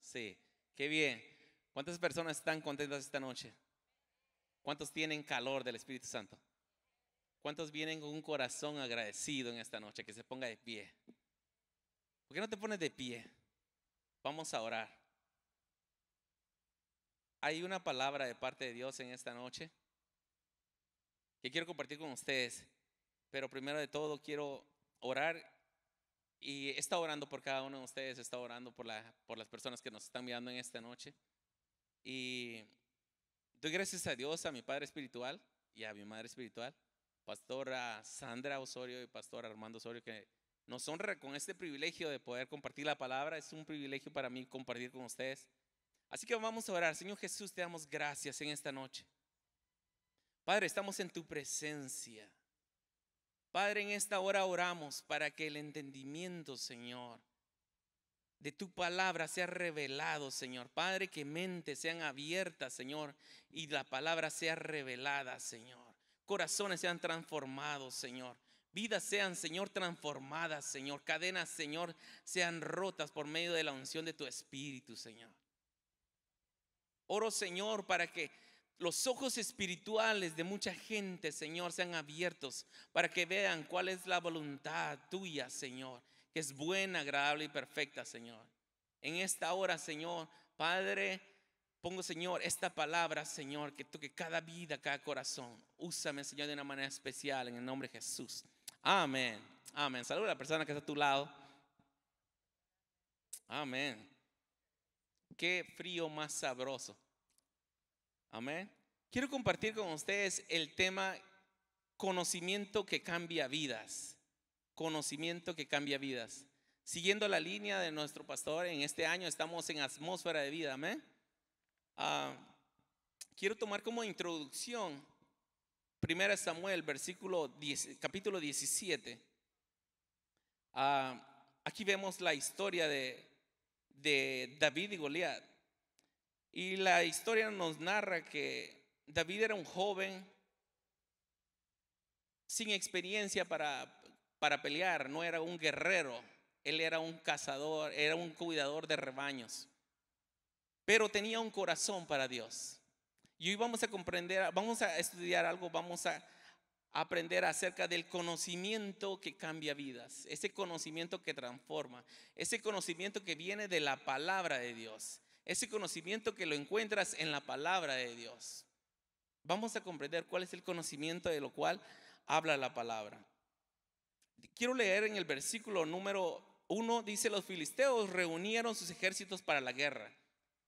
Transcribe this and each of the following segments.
Sí, qué bien. ¿Cuántas personas están contentas esta noche? ¿Cuántos tienen calor del Espíritu Santo? ¿Cuántos vienen con un corazón agradecido en esta noche? Que se ponga de pie. ¿Por qué no te pones de pie? Vamos a orar. Hay una palabra de parte de Dios en esta noche que quiero compartir con ustedes, pero primero de todo quiero orar y está orando por cada uno de ustedes, está orando por las personas que nos están mirando en esta noche. Y doy gracias a Dios, a mi Padre Espiritual y a mi Madre Espiritual, Pastora Sandra Osorio y Pastor Armando Osorio, que nos honra con este privilegio de poder compartir la palabra. Es un privilegio para mí compartir con ustedes. Así que vamos a orar. Señor Jesús, te damos gracias en esta noche. Padre, estamos en tu presencia. Padre, en esta hora oramos para que el entendimiento, Señor, de tu palabra sea revelado, Señor. Padre, que mentes sean abiertas, Señor, y la palabra sea revelada, Señor. Corazones sean transformados, Señor. Vidas sean, Señor, transformadas, Señor. Cadenas, Señor, sean rotas por medio de la unción de tu Espíritu, Señor. Oro, Señor, para que los ojos espirituales de mucha gente, Señor, sean abiertos para que vean cuál es la voluntad tuya, Señor, que es buena, agradable y perfecta, Señor. En esta hora, Señor, Padre, pongo, Señor, esta palabra, Señor, que toque cada vida, cada corazón. Úsame, Señor, de una manera especial en el nombre de Jesús. Amén. Amén. Saluda a la persona que está a tu lado. Amén. Qué frío más sabroso. Amén. Quiero compartir con ustedes el tema conocimiento que cambia vidas. Conocimiento que cambia vidas. Siguiendo la línea de nuestro pastor, en este año estamos en atmósfera de vida. Amén. Quiero tomar como introducción 1 Samuel, capítulo 17. Aquí vemos la historia de David y Goliat. Y la historia nos narra que David era un joven sin experiencia para pelear, no era un guerrero, él era un cazador, era un cuidador de rebaños, pero tenía un corazón para Dios. Y hoy vamos a comprender, vamos a estudiar algo, vamos a aprender acerca del conocimiento que cambia vidas, ese conocimiento que transforma, ese conocimiento que viene de la palabra de Dios. Ese conocimiento que lo encuentras en la palabra de Dios. Vamos a comprender cuál es el conocimiento de lo cual habla la palabra. Quiero leer en el versículo número 1, dice: los filisteos reunieron sus ejércitos para la guerra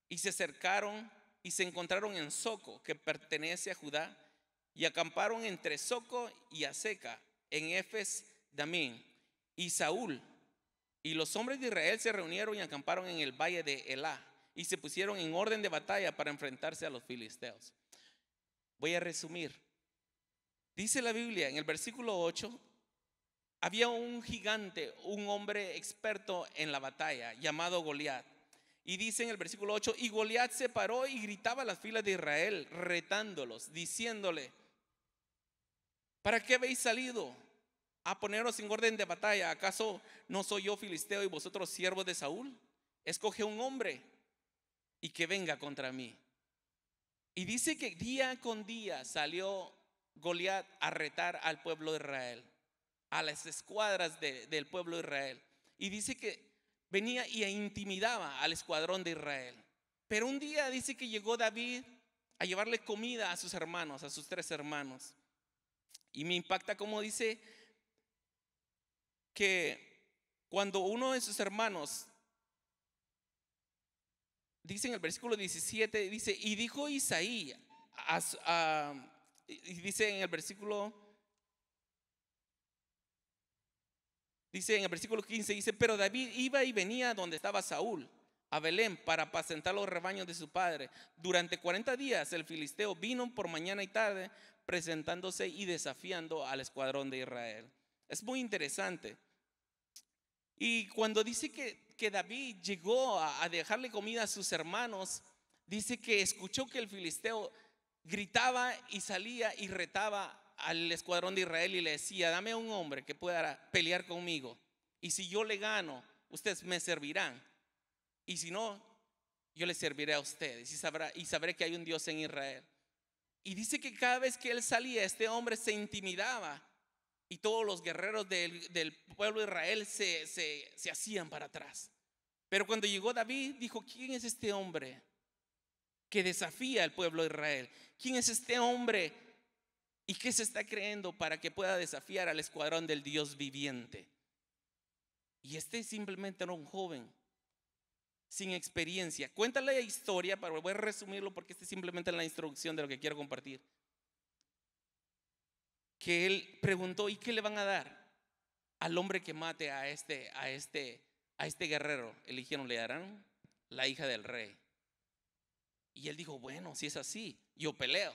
y se acercaron y se encontraron en Soco, que pertenece a Judá, y acamparon entre Soco y Aseca, en Efes Damín. Y Saúl y los hombres de Israel se reunieron y acamparon en el valle de Elá, y se pusieron en orden de batalla para enfrentarse a los filisteos. Voy a resumir. Dice la Biblia en el versículo 8: había un gigante, un hombre experto en la batalla, llamado Goliat. Y dice en el versículo 8: y Goliat se paró y gritaba a las filas de Israel, retándolos, diciéndole: ¿para qué habéis salido a poneros en orden de batalla? ¿Acaso no soy yo filisteo y vosotros siervos de Saúl? Escoge un hombre y que venga contra mí. Y dice que día con día salió Goliat a retar al pueblo de Israel, a las escuadras del pueblo de Israel. Y dice que venía y intimidaba al escuadrón de Israel. Pero un día dice que llegó David a llevarle comida a sus hermanos, a sus 3 hermanos. Y me impacta como dice que cuando uno de sus hermanos, dice en el versículo 17, dice: y dijo Isaí, y dice en el versículo, dice en el versículo 15, dice: pero David iba y venía donde estaba Saúl, a Belén, para apacentar los rebaños de su padre. Durante 40 días el filisteo vino por mañana y tarde, presentándose y desafiando al escuadrón de Israel. Es muy interesante. Y cuando dice que David llegó a dejarle comida a sus hermanos, dice que escuchó que el filisteo gritaba y salía y retaba al escuadrón de Israel y le decía: dame a un hombre que pueda pelear conmigo, y si yo le gano, ustedes me servirán, y si no, yo les serviré a ustedes y sabré que hay un Dios en Israel. Y dice que cada vez que él salía, este hombre se intimidaba y todos los guerreros del pueblo de Israel se hacían para atrás. Pero cuando llegó David, dijo: ¿quién es este hombre que desafía al pueblo de Israel? ¿Quién es este hombre y qué se está creyendo para que pueda desafiar al escuadrón del Dios viviente? Y este simplemente era un joven sin experiencia. Cuenta la historia, pero voy a resumirlo porque este es simplemente la introducción de lo que quiero compartir. Que él preguntó: ¿y qué le van a dar al hombre que mate a este guerrero? Eligieron, le darán la hija del rey. Y él dijo: bueno, si es así, yo peleo.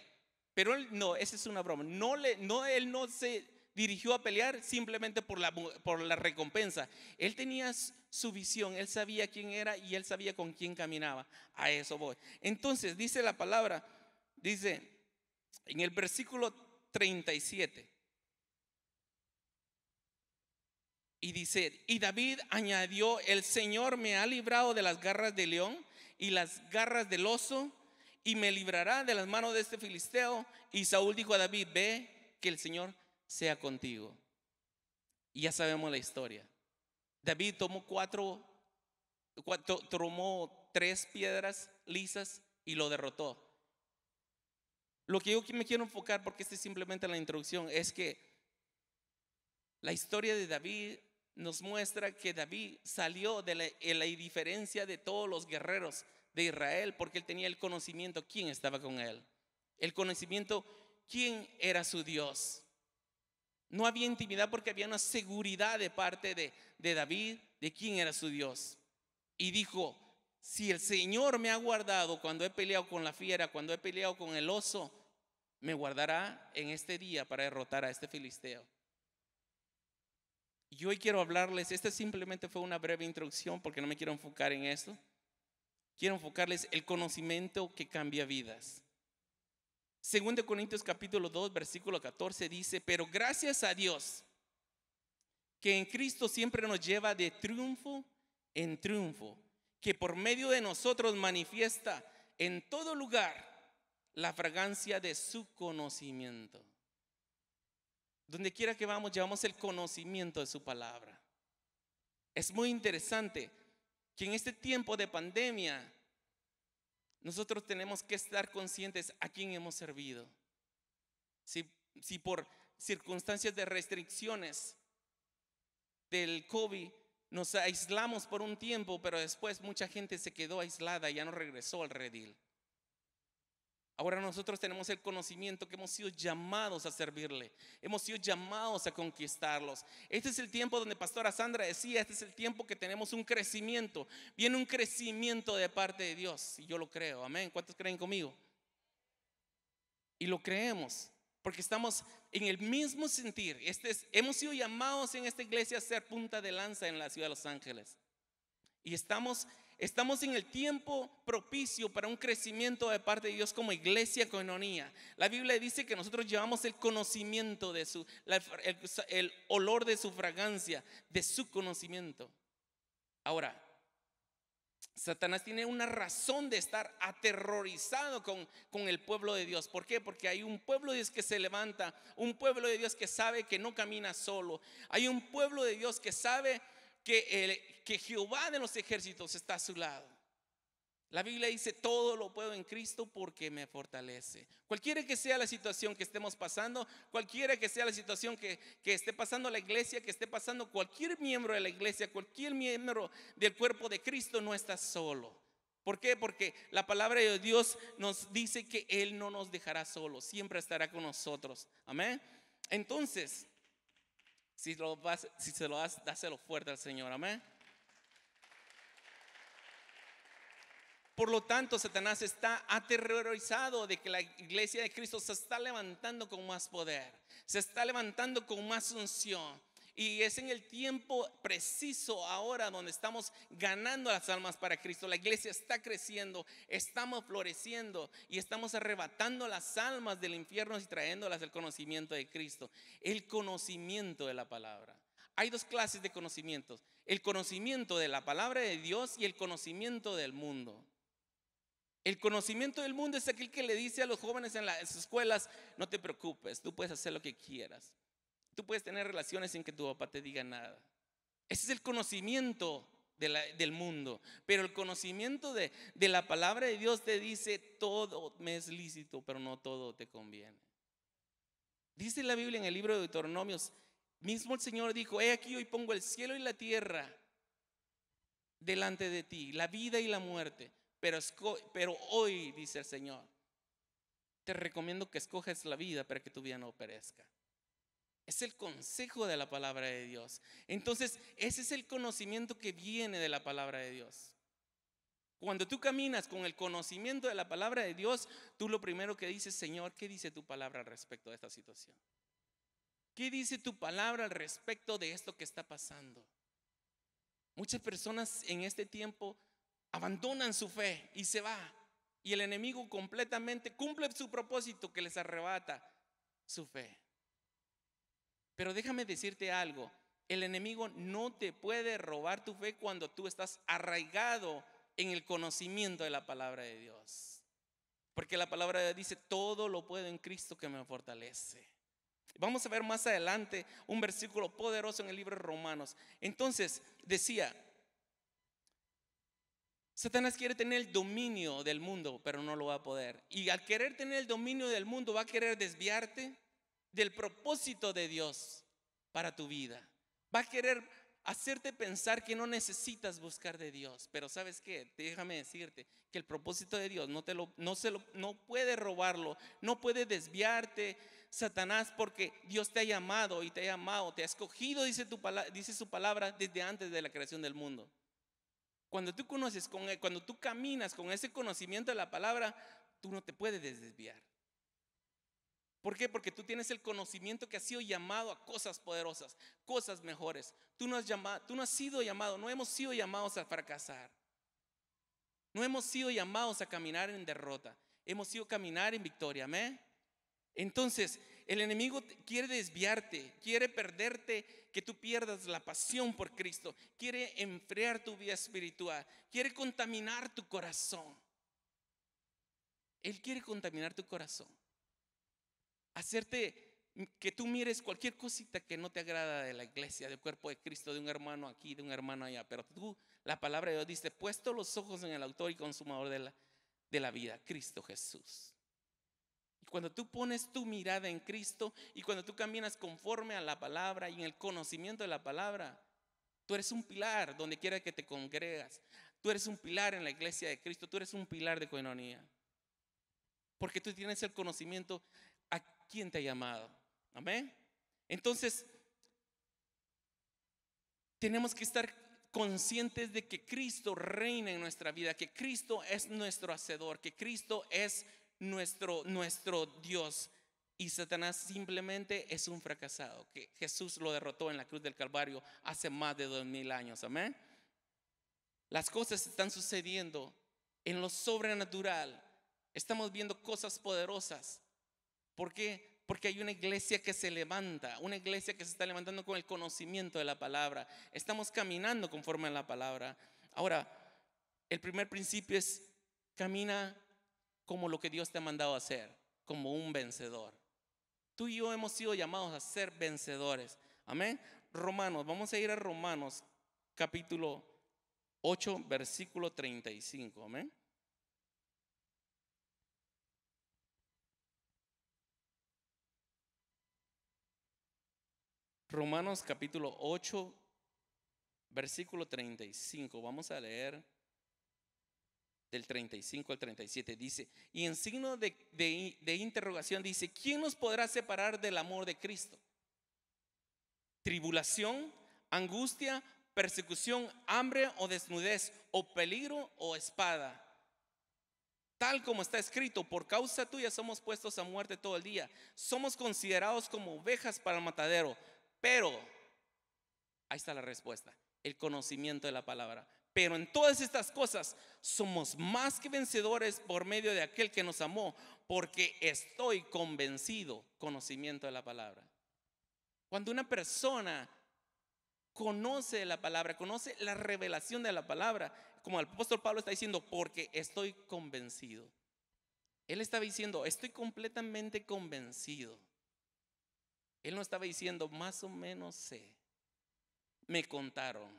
Pero él no, esa es una broma. Él no se dirigió a pelear simplemente por la recompensa. Él tenía su visión, él sabía quién era y él sabía con quién caminaba. A eso voy. Entonces dice la palabra, dice en el versículo 37. Y dice: y David añadió: el Señor me ha librado de las garras del león y las garras del oso, y me librará de las manos de este filisteo. Y Saúl dijo a David: ve, que el Señor sea contigo. Y ya sabemos la historia. David tomó tres piedras lisas y lo derrotó. Lo que yo me quiero enfocar, porque este es simplemente la introducción, es que la historia de David nos muestra que David salió de la indiferencia de todos los guerreros de Israel, porque él tenía el conocimiento quién estaba con él, el conocimiento quién era su Dios. No había intimidad porque había una seguridad de parte de David de quién era su Dios. Y dijo: si el Señor me ha guardado cuando he peleado con la fiera, cuando he peleado con el oso, me guardará en este día para derrotar a este filisteo. Y hoy quiero hablarles, esta simplemente fue una breve introducción porque no me quiero enfocar en esto. Quiero enfocarles el conocimiento que cambia vidas. 2 Corintios capítulo 2 versículo 14 dice: pero gracias a Dios que en Cristo siempre nos lleva de triunfo en triunfo, que por medio de nosotros manifiesta en todo lugar la fragancia de su conocimiento. Donde quiera que vamos, llevamos el conocimiento de su palabra. Es muy interesante que en este tiempo de pandemia nosotros tenemos que estar conscientes a quién hemos servido. Si por circunstancias de restricciones del COVID nos aislamos por un tiempo, pero después mucha gente se quedó aislada y ya no regresó al redil. Ahora nosotros tenemos el conocimiento que hemos sido llamados a servirle, hemos sido llamados a conquistarlos. Este es el tiempo donde Pastora Sandra decía: este es el tiempo que tenemos un crecimiento. Viene un crecimiento de parte de Dios, y yo lo creo, amén. ¿Cuántos creen conmigo? Y lo creemos porque estamos en el mismo sentir. Hemos sido llamados en esta iglesia a ser punta de lanza en la ciudad de Los Ángeles. Y estamos en el tiempo propicio para un crecimiento de parte de Dios como iglesia Koinonia. La Biblia dice que nosotros llevamos el conocimiento de el olor de su fragancia, de su conocimiento. Ahora, Satanás tiene una razón de estar aterrorizado con el pueblo de Dios. ¿Por qué? Porque hay un pueblo de Dios que se levanta, un pueblo de Dios que sabe que no camina solo. Hay un pueblo de Dios que sabe que Jehová de los ejércitos está a su lado. La Biblia dice: todo lo puedo en Cristo porque me fortalece. Cualquiera que sea la situación que estemos pasando, cualquiera que sea la situación que esté pasando la iglesia, que esté pasando cualquier miembro de la iglesia, cualquier miembro del cuerpo de Cristo, no está solo. ¿Por qué? Porque la palabra de Dios nos dice que Él no nos dejará solos, siempre estará con nosotros. Amén. Entonces, si se lo das, dáselo fuerte al Señor. Amén. Por lo tanto, Satanás está aterrorizado de que la iglesia de Cristo se está levantando con más poder, se está levantando con más unción. Y es en el tiempo preciso ahora donde estamos ganando las almas para Cristo. La iglesia está creciendo, estamos floreciendo y estamos arrebatando las almas del infierno y trayéndolas al conocimiento de Cristo. El conocimiento de la palabra. Hay dos clases de conocimientos: el conocimiento de la palabra de Dios y el conocimiento del mundo. El conocimiento del mundo es aquel que le dice a los jóvenes en las escuelas: no te preocupes, tú puedes hacer lo que quieras. Tú puedes tener relaciones sin que tu papá te diga nada. Ese es el conocimiento del mundo. Pero el conocimiento de la palabra de Dios te dice: todo me es lícito, pero no todo te conviene. Dice la Biblia en el libro de Deuteronomios, mismo el Señor dijo: he aquí, hoy pongo el cielo y la tierra delante de ti, la vida y la muerte. Pero hoy, dice el Señor, te recomiendo que escojas la vida para que tu vida no perezca. Es el consejo de la palabra de Dios. Entonces, ese es el conocimiento que viene de la palabra de Dios. Cuando tú caminas con el conocimiento de la palabra de Dios, tú lo primero que dices: Señor, ¿qué dice tu palabra al respecto de esta situación? ¿Qué dice tu palabra al respecto de esto que está pasando? Muchas personas en este tiempo abandonan su fe y se va. Y el enemigo completamente cumple su propósito, que les arrebata su fe. Pero déjame decirte algo: el enemigo no te puede robar tu fe cuando tú estás arraigado en el conocimiento de la palabra de Dios. Porque la palabra de Dios dice: todo lo puedo en Cristo que me fortalece. Vamos a ver más adelante un versículo poderoso en el libro de Romanos. Entonces decía: Satanás quiere tener el dominio del mundo, pero no lo va a poder. Y al querer tener el dominio del mundo, va a querer desviarte del propósito de Dios para tu vida. Va a querer hacerte pensar que no necesitas buscar de Dios. Pero ¿sabes qué? Déjame decirte que el propósito de Dios no puede robarlo, no puede desviarte Satanás, porque Dios te ha llamado y te ha amado, te ha escogido, dice su palabra, desde antes de la creación del mundo. Cuando tú conoces cuando tú caminas con ese conocimiento de la palabra, tú no te puedes desviar. ¿Por qué? Porque tú tienes el conocimiento que has sido llamado a cosas poderosas, cosas mejores. Tú no has sido llamado, no hemos sido llamados a fracasar. No hemos sido llamados a caminar en derrota. Hemos sido caminar en victoria. Amén. Entonces, el enemigo quiere desviarte, quiere perderte, que tú pierdas la pasión por Cristo. Quiere enfriar tu vida espiritual, quiere contaminar tu corazón. Él quiere contaminar tu corazón, hacerte que tú mires cualquier cosita que no te agrada de la iglesia, del cuerpo de Cristo, de un hermano aquí, de un hermano allá. Pero tú, la palabra de Dios dice: puesto los ojos en el autor y consumador de la vida, Cristo Jesús. Y cuando tú pones tu mirada en Cristo y cuando tú caminas conforme a la palabra y en el conocimiento de la palabra, tú eres un pilar donde quiera que te congregas. Tú eres un pilar en la iglesia de Cristo. Tú eres un pilar de coinonía, porque tú tienes el conocimiento a quién te ha llamado. Amén. Entonces, tenemos que estar conscientes de que Cristo reina en nuestra vida, que Cristo es nuestro hacedor, que Cristo es nuestro Dios, y Satanás simplemente es un fracasado, que Jesús lo derrotó en la cruz del Calvario hace más de 2000 años. Amén. Las cosas están sucediendo en lo sobrenatural. Estamos viendo cosas poderosas. ¿Por qué? Porque hay una iglesia que se levanta, una iglesia que se está levantando con el conocimiento de la palabra. Estamos caminando conforme a la palabra. Ahora, el primer principio es: camina como lo que Dios te ha mandado a hacer, como un vencedor. Tú y yo hemos sido llamados a ser vencedores. Amén. Romanos, vamos a ir a Romanos capítulo 8, versículo 35. Amén. Romanos capítulo 8, versículo 35. Vamos a leer del 35 al 37. Dice, y en signo de interrogación dice: ¿quién nos podrá separar del amor de Cristo? ¿Tribulación, angustia, persecución, hambre o desnudez, o peligro o espada? Tal como está escrito: por causa tuya somos puestos a muerte todo el día. Somos considerados como ovejas para el matadero. Pero, ahí está la respuesta: el conocimiento de la palabra. Pero en todas estas cosas somos más que vencedores por medio de aquel que nos amó, porque estoy convencido. Conocimiento de la palabra. Cuando una persona conoce la palabra, conoce la revelación de la palabra. Como el apóstol Pablo está diciendo, porque estoy convencido. Él estaba diciendo, estoy completamente convencido. Él no estaba diciendo, más o menos sé, me contaron.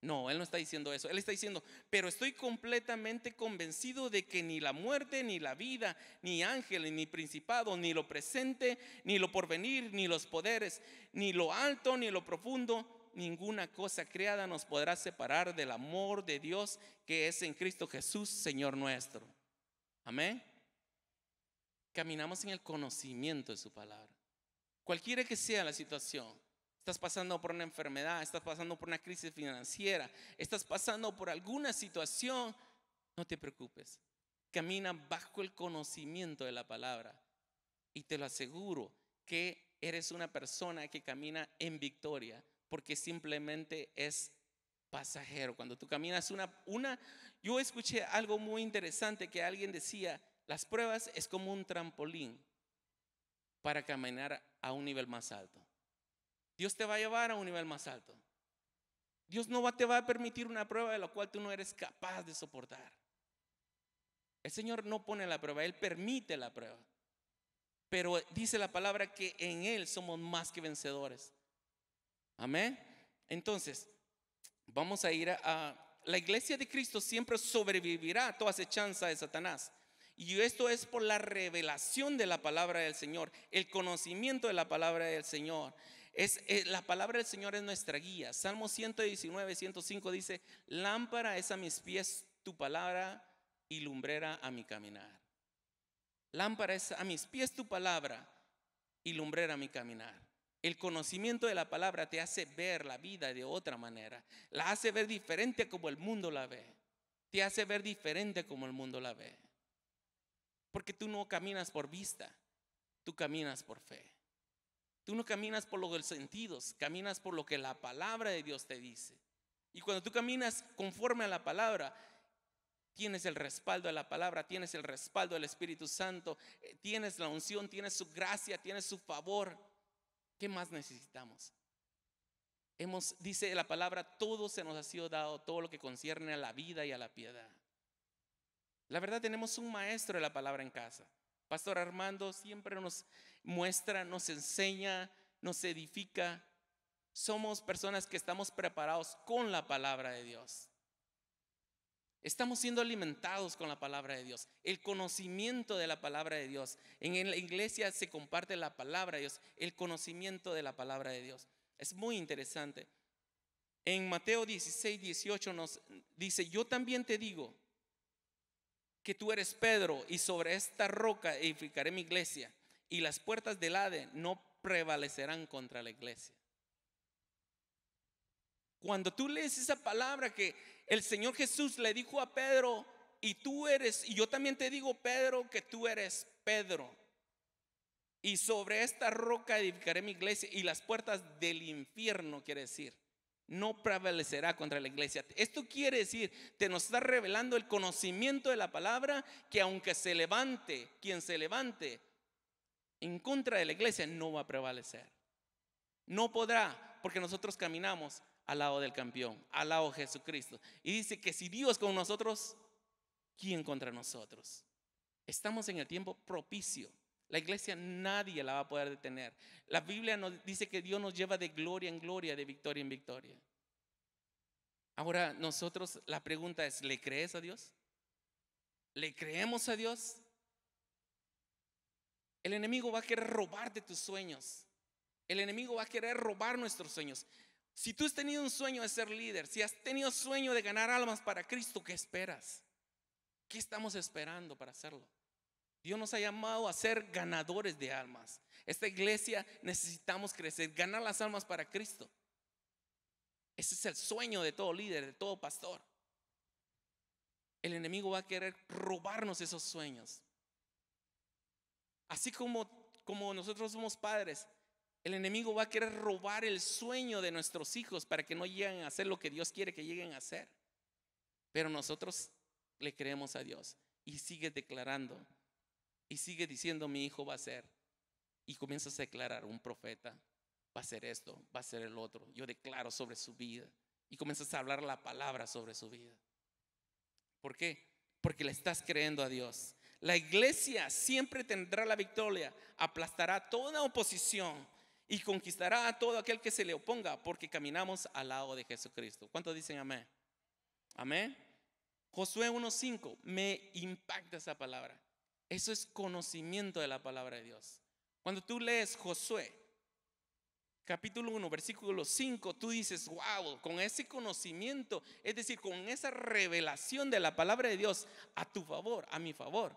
No, él no está diciendo eso. Él está diciendo, pero estoy completamente convencido de que ni la muerte, ni la vida, ni ángeles, ni principado, ni lo presente, ni lo porvenir, ni los poderes, ni lo alto, ni lo profundo, ninguna cosa creada nos podrá separar del amor de Dios que es en Cristo Jesús, Señor nuestro. Amén. Caminamos en el conocimiento de su palabra. Cualquiera que sea la situación, estás pasando por una enfermedad, estás pasando por una crisis financiera, estás pasando por alguna situación, no te preocupes. Camina bajo el conocimiento de la palabra y te lo aseguro que eres una persona que camina en victoria, porque simplemente es pasajero. Cuando tú caminas yo escuché algo muy interesante que alguien decía, las pruebas es como un trampolín para caminar a un nivel más alto. Dios te va a llevar a un nivel más alto. Dios no te va a permitir una prueba de la cual tú no eres capaz de soportar. El Señor no pone la prueba, Él permite la prueba. Pero dice la palabra que en Él somos más que vencedores. Amén. Entonces, vamos a ir a la iglesia de Cristo siempre sobrevivirá a toda acechanza de Satanás. Y esto es por la revelación de la palabra del Señor, el conocimiento de la palabra del Señor. La palabra del Señor es nuestra guía. Salmo 119, 105 dice, lámpara es a mis pies tu palabra y lumbrera a mi caminar. Lámpara es a mis pies tu palabra y lumbrera a mi caminar. El conocimiento de la palabra te hace ver la vida de otra manera. La hace ver diferente a como el mundo la ve. Te hace ver diferente como el mundo la ve. Porque tú no caminas por vista, tú caminas por fe. Tú no caminas por los sentidos, caminas por lo que la palabra de Dios te dice. Y cuando tú caminas conforme a la palabra, tienes el respaldo de la palabra, tienes el respaldo del Espíritu Santo, tienes la unción, tienes su gracia, tienes su favor. ¿Qué más necesitamos? Dice la palabra, todo se nos ha sido dado, todo lo que concierne a la vida y a la piedad. La verdad, tenemos un maestro de la palabra en casa. Pastor Armando siempre nos muestra, nos enseña, nos edifica. Somos personas que estamos preparados con la palabra de Dios. Estamos siendo alimentados con la palabra de Dios, el conocimiento de la palabra de Dios. En la iglesia se comparte la palabra de Dios, el conocimiento de la palabra de Dios. Es muy interesante. En Mateo 16, 18 nos dice, yo también te digo que tú eres Pedro y sobre esta roca edificaré mi iglesia y las puertas del Hades no prevalecerán contra la iglesia. Cuando tú lees esa palabra que el Señor Jesús le dijo a Pedro, y yo también te digo, Pedro, que tú eres Pedro, y sobre esta roca edificaré mi iglesia y las puertas del infierno, quiere decir, no prevalecerá contra la iglesia. Esto quiere decir, te nos está revelando el conocimiento de la palabra, que aunque quien se levante en contra de la iglesia, no va a prevalecer. No podrá, porque nosotros caminamos al lado del campeón, al lado de Jesucristo. Y dice que si Dios con nosotros, ¿quién contra nosotros? Estamos en el tiempo propicio. La iglesia nadie la va a poder detener. La Biblia nos dice que Dios nos lleva de gloria en gloria, de victoria en victoria. Ahora nosotros, la pregunta es, ¿le crees a Dios? ¿Le creemos a Dios? El enemigo va a querer robarte tus sueños. El enemigo va a querer robar nuestros sueños. Si tú has tenido un sueño de ser líder, si has tenido sueño de ganar almas para Cristo, ¿qué esperas? ¿Qué estamos esperando para hacerlo? Dios nos ha llamado a ser ganadores de almas. Esta iglesia necesitamos crecer, ganar las almas para Cristo. Ese es el sueño de todo líder, de todo pastor. El enemigo va a querer robarnos esos sueños. Así como nosotros somos padres, el enemigo va a querer robar el sueño de nuestros hijos para que no lleguen a hacer lo que Dios quiere que lleguen a hacer. Pero nosotros le creemos a Dios y sigue declarando. Y sigue diciendo, mi hijo va a ser. Y comienzas a declarar un profeta. va a ser esto, va a ser el otro. Yo declaro sobre su vida. Y comienzas a hablar la palabra sobre su vida. ¿Por qué? Porque le estás creyendo a Dios. La iglesia siempre tendrá la victoria, aplastará toda oposición y conquistará a todo aquel que se le oponga, porque caminamos al lado de Jesucristo. ¿Cuántos dicen amén? Amén. Josué 1:5, me impacta esa palabra. Eso es conocimiento de la palabra de Dios. Cuando tú lees Josué capítulo 1, versículo 5, tú dices, wow, con ese conocimiento, es decir, con esa revelación de la palabra de Dios a tu favor, a mi favor,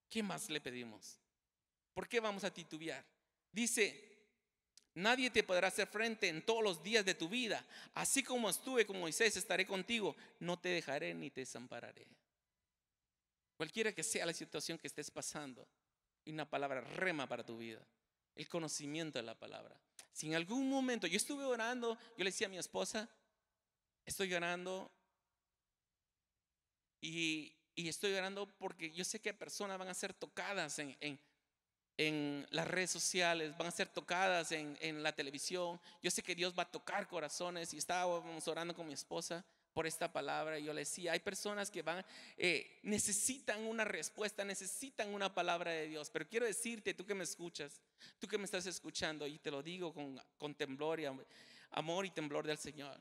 ¿qué más le pedimos? ¿Por qué vamos a titubear? Dice, nadie te podrá hacer frente en todos los días de tu vida. Así como estuve con Moisés, estaré contigo. No te dejaré ni te desampararé. Cualquiera que sea la situación que estés pasando, hay una palabra rema para tu vida. El conocimiento de la palabra. Si en algún momento yo estuve orando, yo le decía a mi esposa, estoy orando y estoy orando porque yo sé que personas van a ser tocadas en las redes sociales, van a ser tocadas en la televisión. Yo sé que Dios va a tocar corazones y estábamos orando con mi esposa por esta palabra. Y yo le decía, hay personas que necesitan una respuesta, necesitan una palabra de Dios. Pero quiero decirte, tú que me escuchas, tú que me estás escuchando, y te lo digo con temblor y amor y temblor del Señor,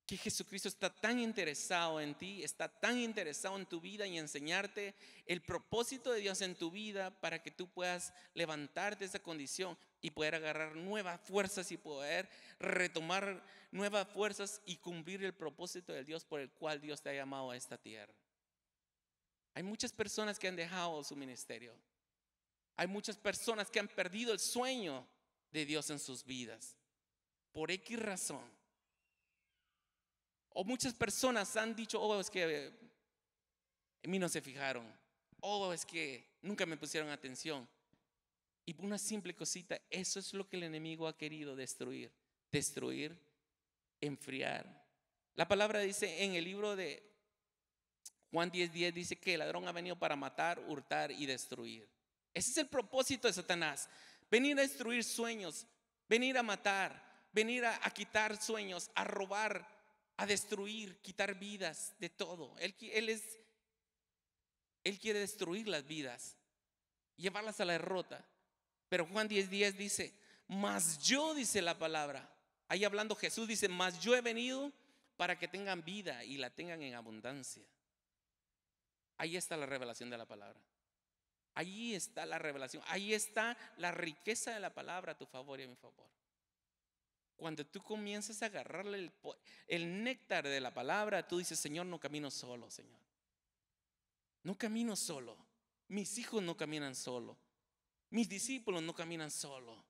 que Jesucristo está tan interesado en ti, está tan interesado en tu vida y enseñarte el propósito de Dios en tu vida para que tú puedas levantarte de esa condición y poder agarrar nuevas fuerzas y poder retomar nuevas fuerzas y cumplir el propósito de Dios por el cual Dios te ha llamado a esta tierra. Hay muchas personas que han dejado su ministerio. Hay muchas personas que han perdido el sueño de Dios en sus vidas por X razón. O muchas personas han dicho, oh, es que en mí no se fijaron. Oh, es que nunca me pusieron atención. Y por una simple cosita, eso es lo que el enemigo ha querido destruir. Destruir, enfriar. La palabra dice en el libro de Juan 10:10, dice que el ladrón ha venido para matar, hurtar y destruir. Ese es el propósito de Satanás. Venir a destruir sueños, venir a matar, venir a quitar sueños, a robar, a destruir, quitar vidas, de todo. Él quiere destruir las vidas, llevarlas a la derrota. Pero Juan 10:10 dice, mas yo, dice la palabra, ahí hablando Jesús, dice, mas yo he venido para que tengan vida y la tengan en abundancia. Ahí está la revelación de la palabra. Ahí está la revelación. Ahí está la riqueza de la palabra a tu favor y a mi favor. Cuando tú comienzas a agarrarle el néctar de la palabra, tú dices, Señor, no camino solo, Señor. No camino solo. Mis hijos no caminan solo. Mis discípulos no caminan solo.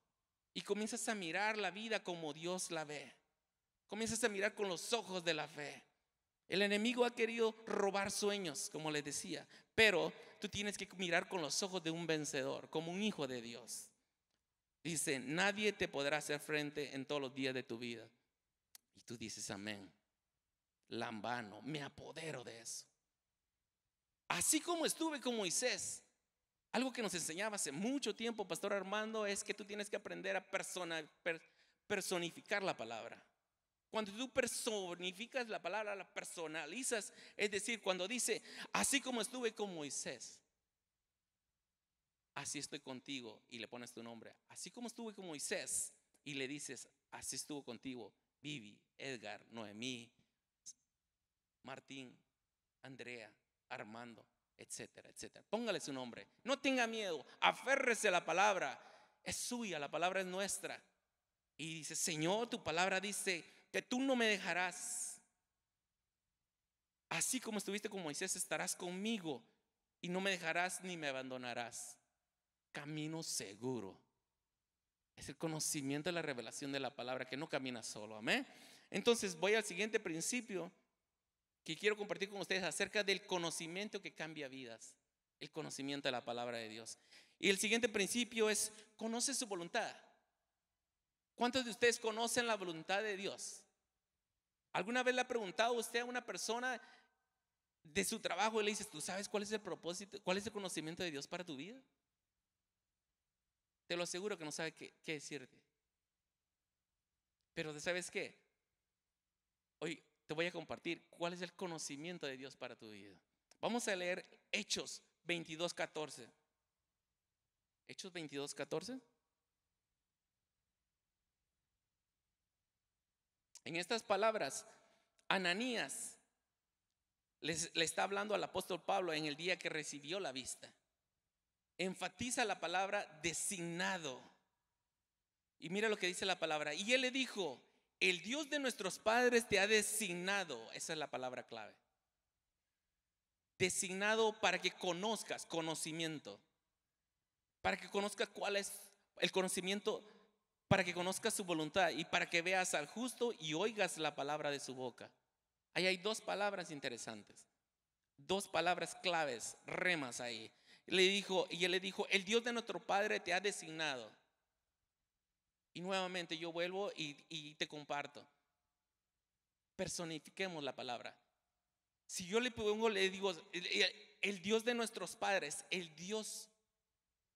Y comienzas a mirar la vida como Dios la ve. Comienzas a mirar con los ojos de la fe. El enemigo ha querido robar sueños, como les decía, pero tú tienes que mirar con los ojos de un vencedor, como un hijo de Dios. Dice, nadie te podrá hacer frente en todos los días de tu vida. Y tú dices, amén. Lambano, me apodero de eso. Así como estuve con Moisés. Algo que nos enseñaba hace mucho tiempo Pastor Armando es que tú tienes que aprender a personificar la palabra. Cuando tú personificas la palabra, la personalizas. Es decir, cuando dice, así como estuve con Moisés, así estoy contigo, y le pones tu nombre. Así como estuve con Moisés, y le dices, así estuvo contigo Vivi, Edgar, Noemí, Martín, Andrea, Armando, etcétera, etcétera. Póngale su nombre. No tenga miedo, aférrese a la palabra. Es suya, la palabra es nuestra. Y dice, Señor, tu palabra dice que tú no me dejarás. Así como estuviste con Moisés, estarás conmigo y no me dejarás ni me abandonarás. Camino seguro. Es el conocimiento de la revelación de la palabra, que no camina solo. Amén. Entonces voy al siguiente principio que quiero compartir con ustedes acerca del conocimiento que cambia vidas. El conocimiento de la palabra de Dios. Y el siguiente principio es, conoce su voluntad. ¿Cuántos de ustedes conocen la voluntad de Dios? ¿Alguna vez le ha preguntado usted a una persona de su trabajo y le dices, ¿tú sabes cuál es el propósito, cuál es el conocimiento de Dios para tu vida? Te lo aseguro que no sabe qué decirte. Pero ¿sabes qué? Hoy te voy a compartir cuál es el conocimiento de Dios para tu vida. Vamos a leer Hechos 22:14. Hechos 22:14. En estas palabras, Ananías le está hablando al apóstol Pablo en el día que recibió la vista. Enfatiza la palabra designado. Y mira lo que dice la palabra. Y él le dijo: el Dios de nuestros padres te ha designado. Esa es la palabra clave. Designado para que conozcas conocimiento. Para que conozcas cuál es el conocimiento. Para que conozcas su voluntad y para que veas al justo y oigas la palabra de su boca. Ahí hay dos palabras interesantes. Dos palabras claves, remas ahí. Y él le dijo: el Dios de nuestro padre te ha designado. Y nuevamente yo vuelvo y te comparto. Personifiquemos la palabra. Si yo le digo, el Dios de nuestros padres, el Dios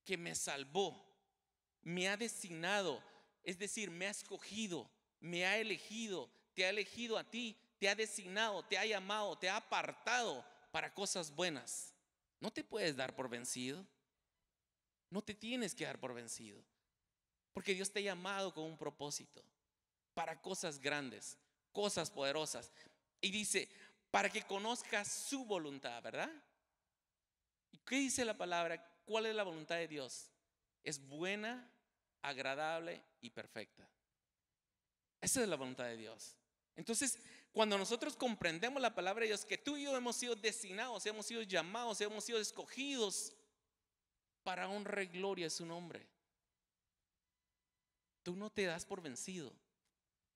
que me salvó, me ha designado, es decir, me ha escogido, me ha elegido, te ha elegido a ti, te ha designado, te ha llamado, te ha apartado para cosas buenas. No te puedes dar por vencido. No te tienes que dar por vencido. Porque Dios te ha llamado con un propósito, para cosas grandes, cosas poderosas. Y dice, para que conozcas su voluntad, ¿verdad? ¿Y qué dice la palabra? ¿Cuál es la voluntad de Dios? Es buena, agradable y perfecta. Esa es la voluntad de Dios. Entonces, cuando nosotros comprendemos la palabra de Dios, que tú y yo hemos sido designados, hemos sido llamados, hemos sido escogidos para honra y gloria de su nombre. Tú no te das por vencido.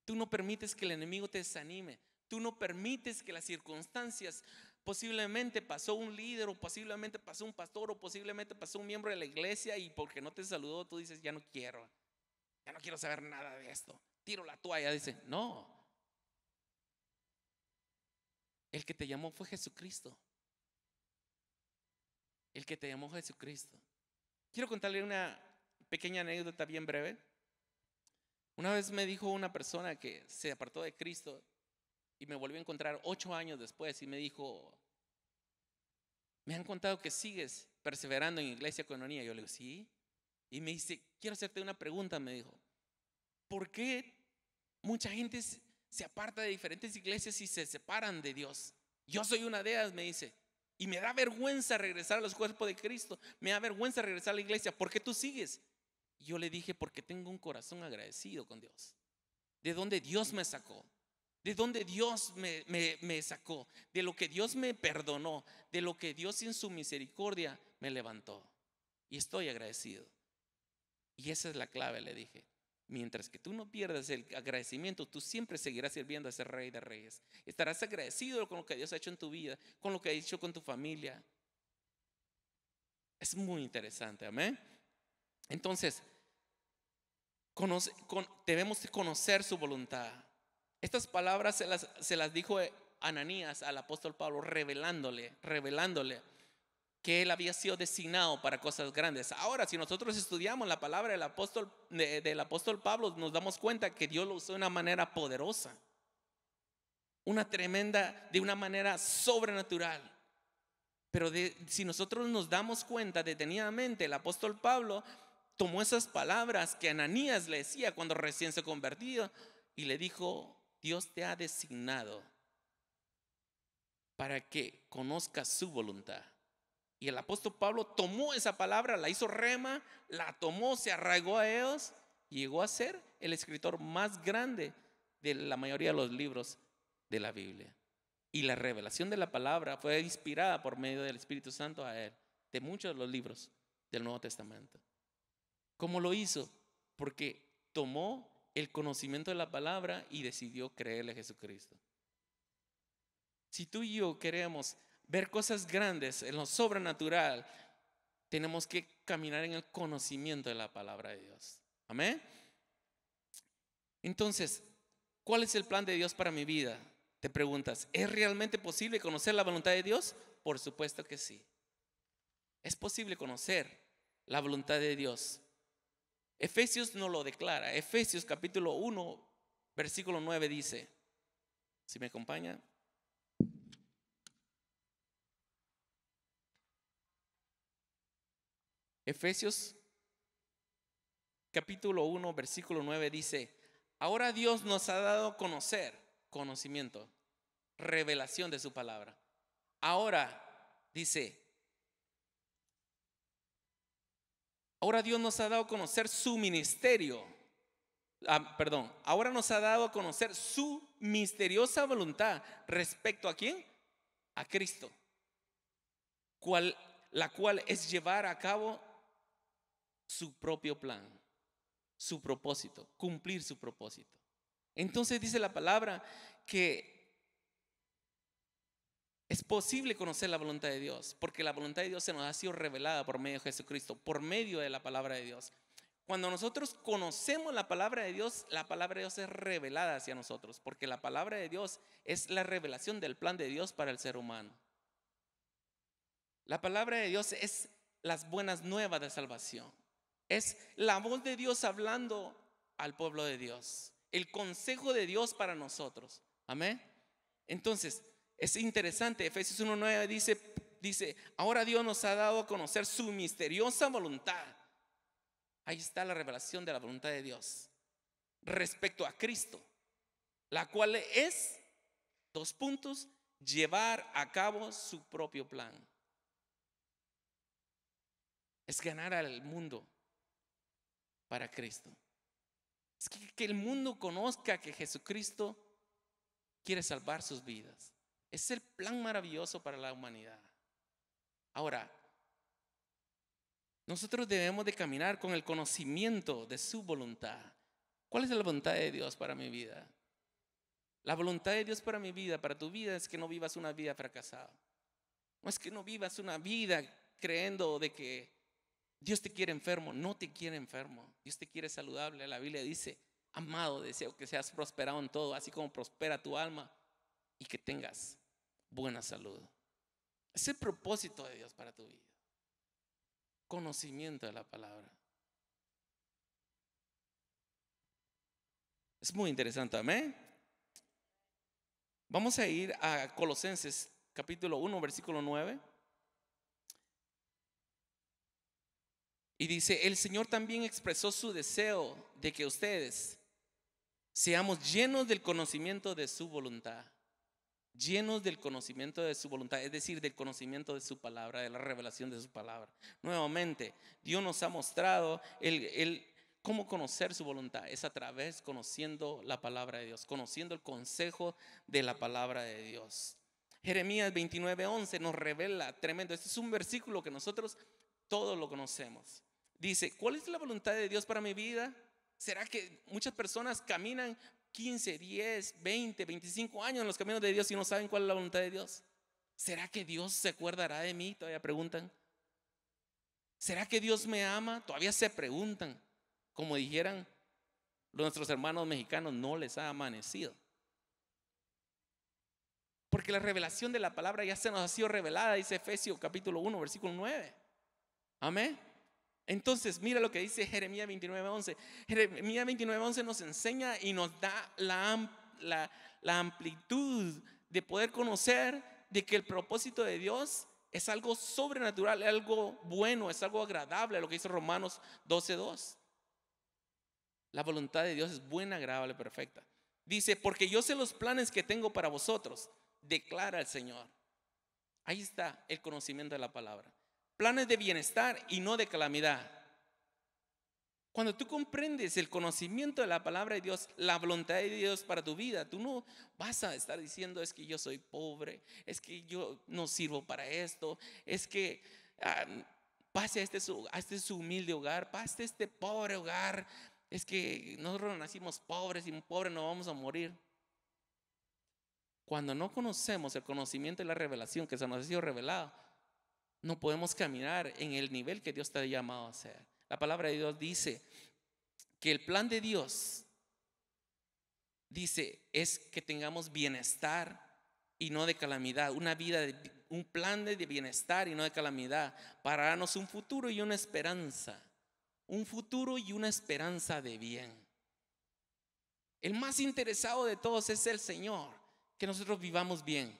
Tú no permites que el enemigo te desanime. Tú no permites que las circunstancias, posiblemente pasó un líder, o posiblemente pasó un pastor, o posiblemente pasó un miembro de la iglesia, y porque no te saludó, tú dices: ya no quiero saber nada de esto. Tiro la toalla. Dice: no. El que te llamó fue Jesucristo. El que te llamó Jesucristo. Quiero contarle una pequeña anécdota bien breve. Una vez me dijo una persona que se apartó de Cristo y me volvió a encontrar 8 años después y me dijo: me han contado que sigues perseverando en Iglesia Coinonía. Yo le digo: sí. Y me dice: quiero hacerte una pregunta. Me dijo: ¿por qué mucha gente se aparta de diferentes iglesias y se separan de Dios? Yo soy una de ellas, me dice, y me da vergüenza regresar a los cuerpos de Cristo. Me da vergüenza regresar a la iglesia. ¿Por qué tú sigues? Y yo le dije: porque tengo un corazón agradecido con Dios. De donde Dios me sacó, de donde Dios me sacó, de lo que Dios me perdonó, de lo que Dios en su misericordia me levantó. Y estoy agradecido. Y esa es la clave, le dije. Mientras que tú no pierdas el agradecimiento, tú siempre seguirás sirviendo a ese Rey de Reyes. Estarás agradecido con lo que Dios ha hecho en tu vida, con lo que ha hecho con tu familia. Es muy interesante, amén. Entonces, debemos conocer su voluntad. Estas palabras se las dijo Ananías al apóstol Pablo, revelándole que él había sido designado para cosas grandes. Ahora, si nosotros estudiamos la palabra del apóstol Pablo, nos damos cuenta que Dios lo usó de una manera poderosa, de una manera sobrenatural. Pero si nosotros nos damos cuenta detenidamente, el apóstol Pablo tomó esas palabras que Ananías le decía cuando recién se convertía y le dijo: Dios te ha designado para que conozcas su voluntad. Y el apóstol Pablo tomó esa palabra, la hizo rema, la tomó, se arraigó a ellos y llegó a ser el escritor más grande de la mayoría de los libros de la Biblia. Y la revelación de la palabra fue inspirada por medio del Espíritu Santo a él, de muchos de los libros del Nuevo Testamento. ¿Cómo lo hizo? Porque tomó el conocimiento de la palabra y decidió creerle a Jesucristo. Si tú y yo queremos ver cosas grandes en lo sobrenatural, tenemos que caminar en el conocimiento de la palabra de Dios. Amén. Entonces, ¿cuál es el plan de Dios para mi vida? Te preguntas, ¿es realmente posible conocer la voluntad de Dios? Por supuesto que sí. Es posible conocer la voluntad de Dios. Efesios no lo declara. Efesios capítulo 1, versículo 9 dice, si me acompaña. Efesios capítulo 1, versículo 9 dice, ahora Dios nos ha dado a conocer, conocimiento, revelación de su palabra. Ahora dice, ahora Dios nos ha dado a conocer su ministerio. Ahora nos ha dado a conocer su misteriosa voluntad respecto ¿a quién? A Cristo, la cual es llevar a cabo su propio plan, su propósito, cumplir su propósito. Entonces dice la palabra que es posible conocer la voluntad de Dios, porque la voluntad de Dios se nos ha sido revelada por medio de Jesucristo, por medio de la palabra de Dios. Cuando nosotros conocemos la palabra de Dios es revelada hacia nosotros, porque la palabra de Dios es la revelación del plan de Dios para el ser humano. La palabra de Dios es las buenas nuevas de salvación. Es la voz de Dios hablando al pueblo de Dios, el consejo de Dios para nosotros. Amén. Entonces, es interesante, Efesios 1:9 dice, ahora Dios nos ha dado a conocer su misteriosa voluntad. Ahí está la revelación de la voluntad de Dios respecto a Cristo, la cual es, llevar a cabo su propio plan. Es ganar al mundo para Cristo. Es que el mundo conozca que Jesucristo quiere salvar sus vidas. Es el plan maravilloso para la humanidad. Ahora, nosotros debemos de caminar con el conocimiento de su voluntad. ¿Cuál es la voluntad de Dios para mi vida? La voluntad de Dios para mi vida, para tu vida, es que no vivas una vida fracasada. No es que no vivas una vida creyendo de que Dios te quiere enfermo. No te quiere enfermo. Dios te quiere saludable. La Biblia dice, amado, deseo que seas prosperado en todo, así como prospera tu alma, y que tengas buena salud. Es el propósito de Dios para tu vida. Conocimiento de la palabra. Es muy interesante, amén. Vamos a ir a Colosenses capítulo 1, versículo 9. Y dice, el Señor también expresó su deseo de que ustedes seamos llenos del conocimiento de su voluntad. Llenos del conocimiento de su voluntad, es decir, del conocimiento de su palabra, de la revelación de su palabra. Nuevamente, Dios nos ha mostrado cómo conocer su voluntad. Es a través conociendo la palabra de Dios, conociendo el consejo de la palabra de Dios. Jeremías 29:11 nos revela tremendo. Este es un versículo que nosotros todos lo conocemos. Dice, ¿cuál es la voluntad de Dios para mi vida? ¿Será que muchas personas caminan 15, 10, 20, 25 años en los caminos de Dios y no saben cuál es la voluntad de Dios? ¿Será que Dios se acordará de mí? Todavía preguntan. ¿Será que Dios me ama? Todavía se preguntan. Como dijeran nuestros hermanos mexicanos, no les ha amanecido. Porque la revelación de la palabra ya se nos ha sido revelada, dice Efesios capítulo 1, versículo 9. Amén. Entonces, mira lo que dice Jeremías 29:11. Jeremías 29:11 nos enseña y nos da la amplitud de poder conocer de que el propósito de Dios es algo sobrenatural, es algo bueno, es algo agradable, lo que dice Romanos 12:2. La voluntad de Dios es buena, agradable, perfecta. Dice, porque yo sé los planes que tengo para vosotros, declara el Señor. Ahí está el conocimiento de la palabra. Planes de bienestar y no de calamidad. Cuando tú comprendes el conocimiento de la palabra de Dios, la voluntad de Dios para tu vida, tú no vas a estar diciendo, es que yo soy pobre, es que yo no sirvo para esto, es que pase a este su humilde hogar, pase a este pobre hogar, es que nosotros nacimos pobres y pobres no vamos a morir. Cuando no conocemos el conocimiento y la revelación que se nos ha sido revelado, no podemos caminar en el nivel que Dios te ha llamado a hacer. La palabra de Dios dice que el plan de Dios es que tengamos bienestar y no de calamidad, un plan de bienestar y no de calamidad, para darnos un futuro y una esperanza. un futuro y una esperanza de bien. El más interesado de todos es el Señor, que nosotros vivamos bien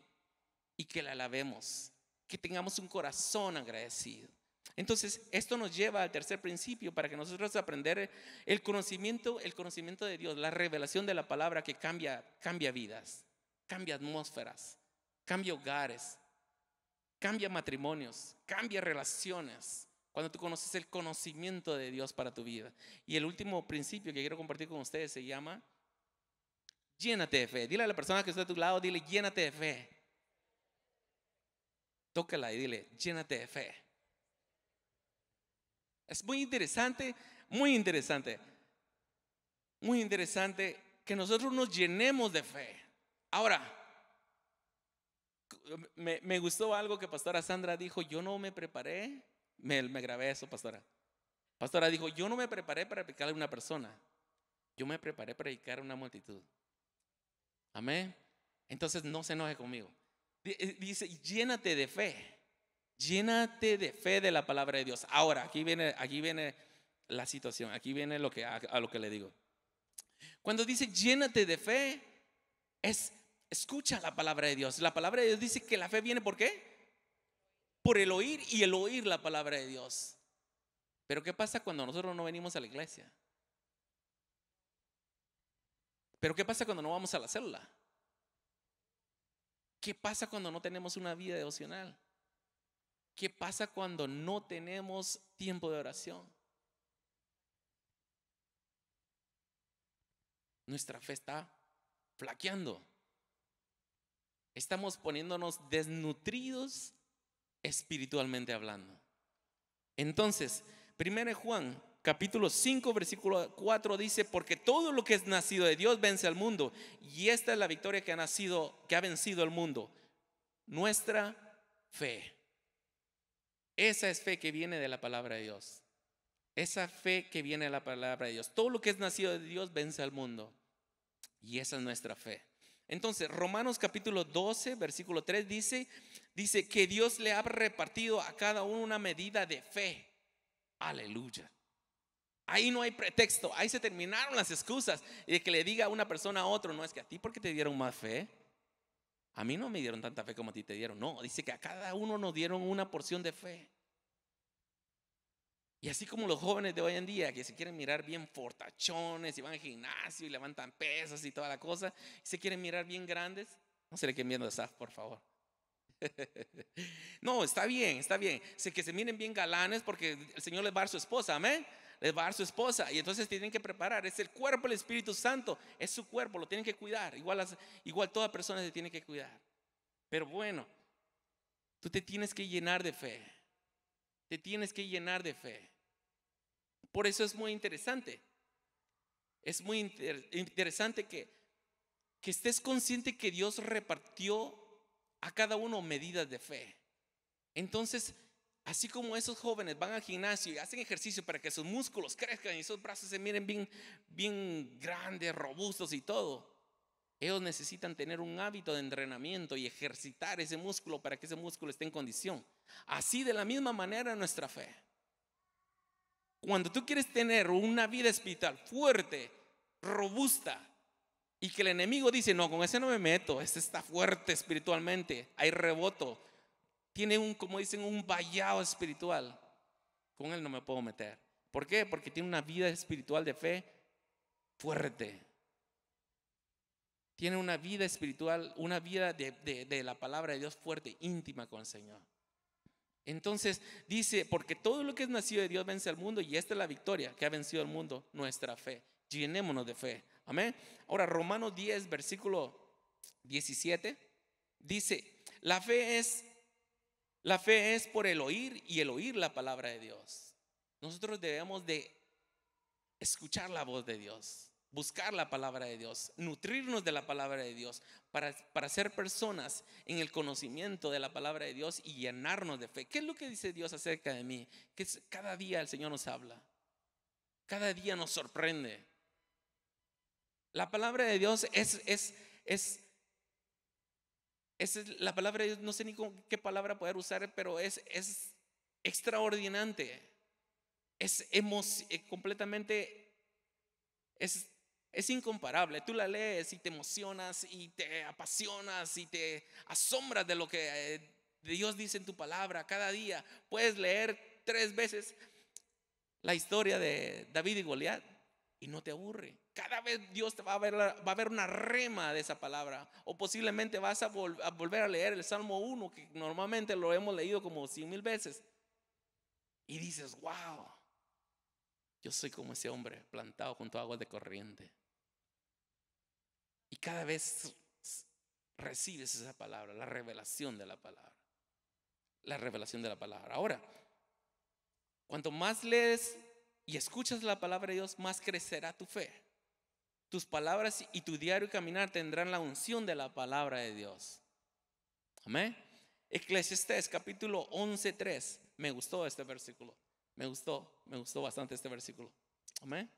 y que le alabemos, que tengamos un corazón agradecido. Entonces, esto nos lleva al tercer principio para que nosotros aprender el conocimiento de Dios, la revelación de la palabra que cambia vidas, cambia atmósferas, cambia hogares, cambia matrimonios, cambia relaciones. Cuando tú conoces el conocimiento de Dios para tu vida. Y el último principio que quiero compartir con ustedes se llama llénate de fe. Dile a la persona que está a tu lado, dile llénate de fe. Tócala y dile llénate de fe. Es muy interesante, muy interesante, muy interesante que nosotros nos llenemos de fe. Ahora, me gustó algo que pastora Sandra dijo. Yo no me preparé, me grabé eso, pastora. Pastora dijo, yo no me preparé para predicarle a una persona, yo me preparé para predicar a una multitud. Amén. Entonces no se enoje conmigo. Dice, llénate de fe. Llénate de fe de la palabra de Dios. Ahora, aquí viene la situación. Aquí viene a lo que le digo. Cuando dice llénate de fe, escucha la palabra de Dios. La palabra de Dios dice que la fe viene ¿por qué? Por el oír, y el oír la palabra de Dios. Pero ¿qué pasa cuando nosotros no venimos a la iglesia? ¿Pero qué pasa cuando no vamos a la célula? ¿Qué pasa cuando no tenemos una vida devocional? ¿Qué pasa cuando no tenemos tiempo de oración? Nuestra fe está flaqueando. Estamos poniéndonos desnutridos espiritualmente hablando. Entonces, 1 Juan capítulo 5 versículo 4 dice, porque todo lo que es nacido de Dios vence al mundo, y esta es la victoria que ha vencido al mundo, nuestra fe. Esa es fe que viene de la palabra de Dios. Esa fe que viene de la palabra de Dios. Todo lo que es nacido de Dios vence al mundo, y esa es nuestra fe. Entonces, Romanos capítulo 12 versículo 3 dice que Dios le ha repartido a cada uno una medida de fe. Aleluya. Ahí no hay pretexto, ahí se terminaron las excusas de que le diga a una persona a otro, no es que a ti porque te dieron más fe, a mí no me dieron tanta fe como a ti te dieron. No, dice que a cada uno nos dieron una porción de fe. Y así como los jóvenes de hoy en día que se quieren mirar bien fortachones y van al gimnasio y levantan pesas y toda la cosa, y se quieren mirar bien grandes, no se le queden viendo a Saf, por favor. No, está bien, está bien. Sé que se miren bien galanes porque el Señor les va a dar su esposa, amén. Les va a dar su esposa y entonces tienen que preparar. Es el cuerpo del Espíritu Santo, es su cuerpo, lo tienen que cuidar. Igual toda persona se tiene que cuidar. Pero bueno, tú te tienes que llenar de fe. Te tienes que llenar de fe. Por eso es muy interesante. Es muy interesante que estés consciente que Dios repartió a cada uno medidas de fe. Entonces, así como esos jóvenes van al gimnasio y hacen ejercicio para que sus músculos crezcan y sus brazos se miren bien, bien grandes, robustos y todo, ellos necesitan tener un hábito de entrenamiento y ejercitar ese músculo para que ese músculo esté en condición. Así de la misma manera nuestra fe. Cuando tú quieres tener una vida espiritual fuerte, robusta, y que el enemigo dice, no, con ese no me meto, ese está fuerte espiritualmente, hay reboto, tiene como dicen, un vallado espiritual, con él no me puedo meter. ¿Por qué? Porque tiene una vida espiritual de fe fuerte. Tiene una vida espiritual, una vida de la palabra de Dios fuerte, íntima con el Señor. Entonces dice, porque todo lo que es nacido de Dios vence al mundo, y esta es la victoria que ha vencido al mundo, nuestra fe. Llenémonos de fe. Amén. Ahora Romanos 10 versículo 17 dice, la fe es por el oír, y el oír la palabra de Dios. Nosotros debemos de escuchar la voz de Dios, buscar la palabra de Dios, nutrirnos de la palabra de Dios para ser personas en el conocimiento de la palabra de Dios y llenarnos de fe. ¿Qué es lo que dice Dios acerca de mí? Que cada día el Señor nos habla, cada día nos sorprende. La palabra de Dios es la palabra de Dios, no sé ni qué palabra poder usar, pero es extraordinaria. completamente, es incomparable. Tú la lees y te emocionas y te apasionas y te asombras de lo que Dios dice en tu palabra. Cada día puedes leer 3 veces la historia de David y Goliat y no te aburre. Cada vez Dios te va a ver una rema de esa palabra. O posiblemente vas a volver a leer el Salmo 1, que normalmente lo hemos leído como 100,000 veces. Y dices, wow, yo soy como ese hombre plantado junto a aguas de corriente. Y cada vez recibes esa palabra, la revelación de la palabra. La revelación de la palabra. Ahora, cuanto más lees y escuchas la palabra de Dios, más crecerá tu fe. Tus palabras y tu diario caminar tendrán la unción de la palabra de Dios. Amén. Eclesiastés capítulo 11:3. Me gustó este versículo. Me gustó bastante este versículo. Amén.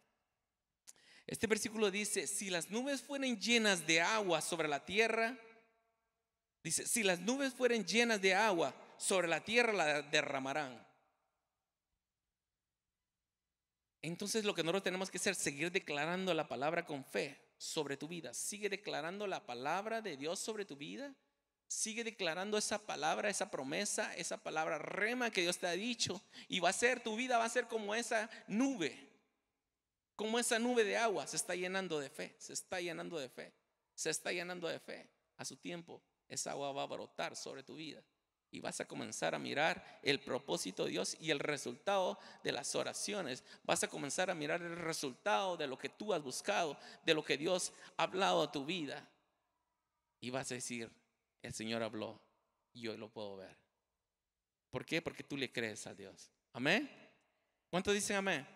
Este versículo dice: si las nubes fueren llenas de agua sobre la tierra, dice, si las nubes fueren llenas de agua sobre la tierra, la derramarán. Entonces lo que nosotros tenemos que hacer es seguir declarando la palabra con fe sobre tu vida. Sigue declarando la palabra de Dios sobre tu vida. Sigue declarando esa palabra, esa promesa, esa palabra rema que Dios te ha dicho. Y tu vida va a ser como esa nube. Como esa nube de agua. Se está llenando de fe. Se está llenando de fe. Se está llenando de fe. A su tiempo esa agua va a brotar sobre tu vida. Y vas a comenzar a mirar el propósito de Dios y el resultado de las oraciones. Vas a comenzar a mirar el resultado de lo que tú has buscado, de lo que Dios ha hablado a tu vida. Y vas a decir, el Señor habló y hoy lo puedo ver. ¿Por qué? Porque tú le crees a Dios. Amén. ¿Cuántos dicen amén?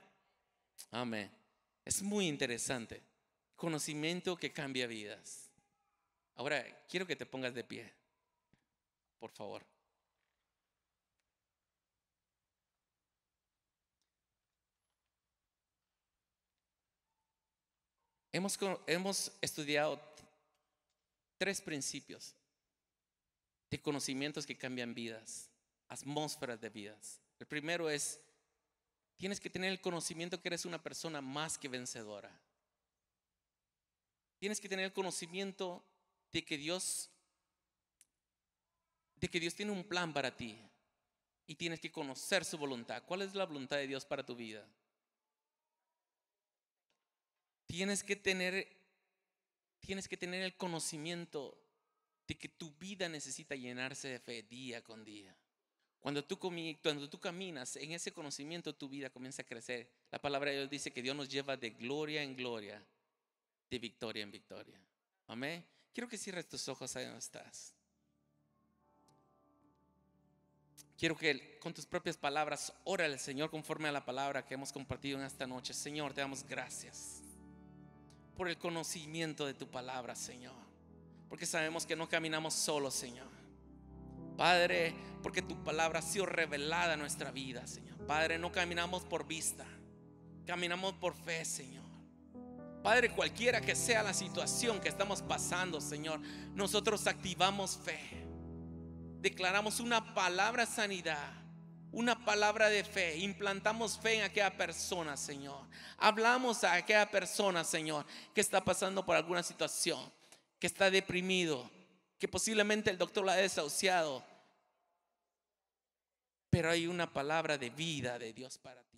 Amén. Es muy interesante. Conocimiento que cambia vidas. Ahora quiero que te pongas de pie, por favor. Hemos estudiado 3 principios de conocimientos que cambian vidas, atmósferas de vidas. El primero es, tienes que tener el conocimiento que eres una persona más que vencedora. Tienes que tener el conocimiento de que Dios tiene un plan para ti y tienes que conocer su voluntad. ¿Cuál es la voluntad de Dios para tu vida? Tienes que tener el conocimiento de que tu vida necesita llenarse de fe día con día. Cuando tú caminas en ese conocimiento, tu vida comienza a crecer. La palabra de Dios dice que Dios nos lleva de gloria en gloria, de victoria en victoria. Amén. Quiero que cierres tus ojos ahí donde estás. Quiero que con tus propias palabras órale al Señor conforme a la palabra que hemos compartido en esta noche. Señor, te damos gracias por el conocimiento de tu palabra, Señor, porque sabemos que no caminamos solos, Señor. Padre, porque tu palabra ha sido revelada en nuestra vida, Señor. Padre, no caminamos por vista, caminamos por fe, Señor. Padre, cualquiera que sea la situación que estamos pasando, Señor, nosotros activamos fe. Declaramos una palabra de sanidad, una palabra de fe. Implantamos fe en aquella persona, Señor. Hablamos a aquella persona, Señor, que está pasando por alguna situación, que está deprimido, que posiblemente el doctor lo ha desahuciado, pero hay una palabra de vida de Dios para ti.